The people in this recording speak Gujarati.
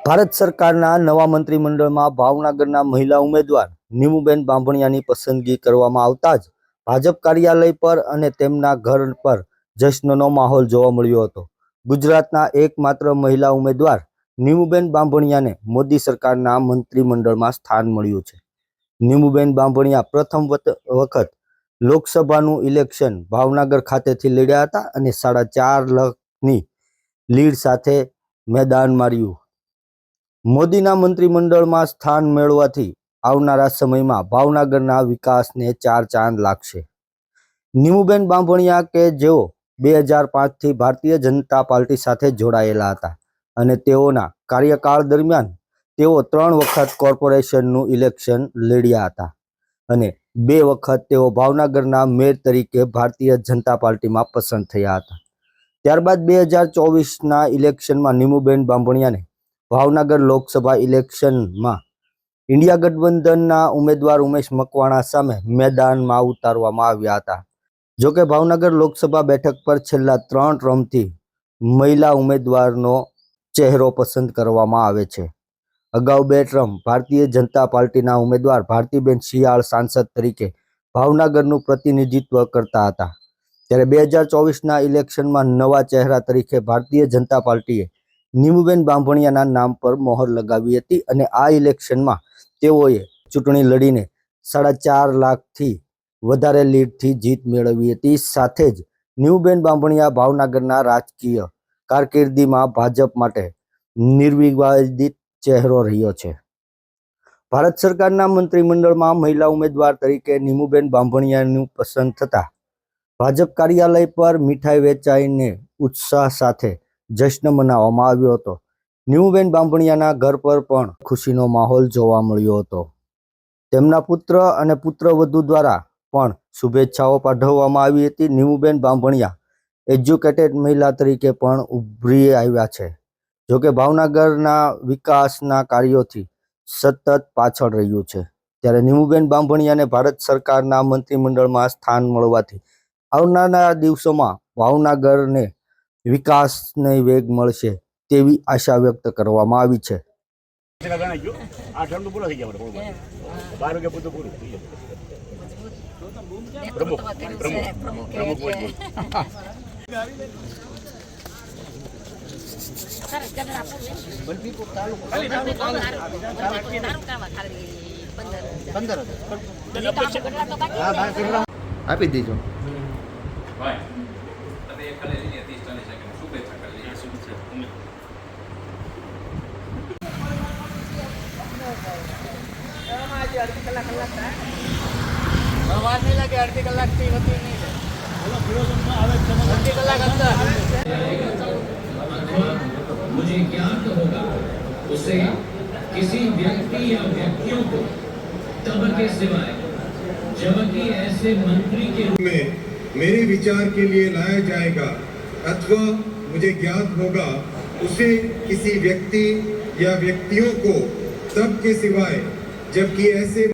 ભારત સરકારના નવા મંત્રીમંડળમાં ભાવનગરના મહિલા ઉમેદવાર નીમુબેન બાંભણિયાની પસંદગી કરવામાં આવતા જ ભાજપ કાર્યાલય પર અને તેમના ઘર પર જશ્નનો માહોલ જોવા મળ્યો હતો। ગુજરાતના એકમાત્ર મહિલા ઉમેદવાર નીમુબેન બાંભણિયાને મોદી સરકારના મંત્રીમંડળમાં સ્થાન મળ્યું છે। નીમુબેન બાંભણિયા પ્રથમ વખત લોકસભાનું ઇલેક્શન ભાવનગર ખાતેથી લડ્યા હતા અને 4.5 લાખની લીડ સાથે મેદાન માર્યું। મોદીના મંત્રીમંડળમાં સ્થાન મેળવવાથી આવનારા સમયમાં ભાવનગરના વિકાસને 4 ચાંદ લાગશે। નીમુબેન બાંભણિયા કે જેઓ 2005થી ભારતીય જનતા પાર્ટી સાથે જોડાયેલા હતા અને તેઓના કાર્યકાળ દરમિયાન તેઓ 3 વખત કોર્પોરેશનનું ઇલેક્શન લડ્યા હતા અને 2 વખત તેઓ ભાવનગરના મેયર તરીકે ભારતીય જનતા પાર્ટીમાં પસંદ થયા હતા। ત્યારબાદ 2024ના ઇલેક્શનમાં નીમુબેન બાંભણિયાને ભાવનગર લોકસભા ઇલેક્શનમાં ઇન્ડિયા ગઠબંધનના ઉમેદવાર ઉમેશ મકવાણા સામે મેદાનમાં ઉતારવામાં આવ્યા હતા। જોકે ભાવનગર લોકસભા બેઠક પર છેલ્લા 3 ટર્મથી મહિલા ઉમેદવારનો ચહેરો પસંદ કરવામાં આવે છે। અગાઉ 2 ટર્મ ભારતીય જનતા પાર્ટીના ઉમેદવાર ભારતીબેન શિયાળ સાંસદ તરીકે ભાવનગરનું પ્રતિનિધિત્વ કરતા હતા, ત્યારે 2024ના ઇલેક્શનમાં નવા ચહેરા તરીકે ભારતીય જનતા પાર્ટીએ નીમુબેન બાંભણિયાના નામ પર મોહર લગાવી હતી અને આ ઇલેક્શનમાં તેઓએ ચૂંટણી લડીને 4.5 લાખથી વધારે લીડથી જીત મેળવી હતી। સાથે જ નીમુબેન બાંભણિયા ભાવનગરના રાજકીય કારકિર્દીમાં ભાજપ માટે નિર્વિવાદિત ચહેરો રહ્યો છે। ભારત સરકારના મંત્રીમંડળમાં મહિલા ઉમેદવાર તરીકે નીમુબેન બાંભણિયાનું પસંદ થતા ભાજપ કાર્યાલય પર મીઠાઈ વેચાઈને ઉત્સાહ સાથે જશ્ન મનાવવામાં આવ્યો હતો। નીમુબેન બાંભણિયાના ઘર પર પણ ખુશીનો માહોલ જોવા મળ્યો હતો। તેમના પુત્ર અને પુત્રવધુ દ્વારા પણ શુભેચ્છાઓ પાઠવવામાં આવી હતી। નીમુબેન બાંભણિયા એજ્યુકેટેડ મહિલા તરીકે પણ ઉભરી આવ્યા છે, જોકે ભાવનગરના વિકાસના કાર્યોથી સતત પાછળ રહ્યું છે, ત્યારે નીમુબેન બાંભણિયાને ભારત સરકારના મંત્રીમંડળમાં સ્થાન મળવાથી આવનારા દિવસોમાં ભાવનગરને વિકાસને વેગ મળશે તેવી આશા વ્યક્ત કરવામાં આવી છે। આપી દીજો। मुझे ज्ञात होगा उसे किसी व्यक्ति या व्यक्तियों को तब के सिवाय जबकि ऐसे मंत्री के रूप में मेरे विचार के लिए लाया जाएगा अथवा मुझे ज्ञात होगा उसे किसी व्यक्ति या व्यक्तियों को तब के सिवाय जबकि ऐसे